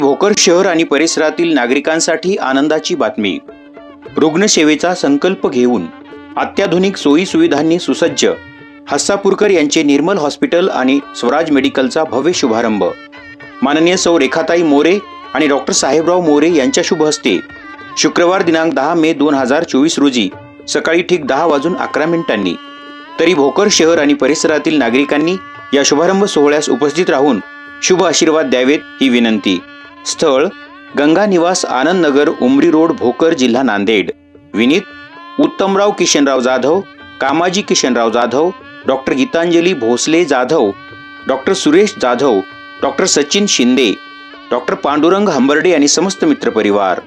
भोकर शहर आणि परिसरातील नागरिकांसाठी आनंदाची बातमी। रुग्णसेवेचा संकल्प घेऊन अत्याधुनिक सोयी सुविधांनी सुसज्ज हस्सापूरकर यांचे निर्मल हॉस्पिटल आणि स्वराज मेडिकलचा भव्य शुभारंभ माननीय सौ रेखाताई मोरे आणि डॉक्टर साहेबराव मोरे यांच्या शुभ हस्ते शुक्रवार दिनांक 10 मे 2024 रोजी सकाळी ठीक 10:11 तरी भोकर शहर आणि परिसरातील नागरिकांनी या शुभारंभ सोहळ्यास उपस्थित राहून शुभ आशीर्वाद द्यावेत ही विनंती। स्थळ गंगा निवास आनंद नगर उमरी रोड भोकर जिल्हा नांदेड। विनीत Uttamrao Kishanrao Jadhav, Kamaji Kishanrao Jadhav, doctor Geetanjali Bhosale Jadhav, doctor Suresh Jadhav, doctor Sachin Shinde, doctor Pandurang Hambarde आणि समस्त मित्रपरिवार।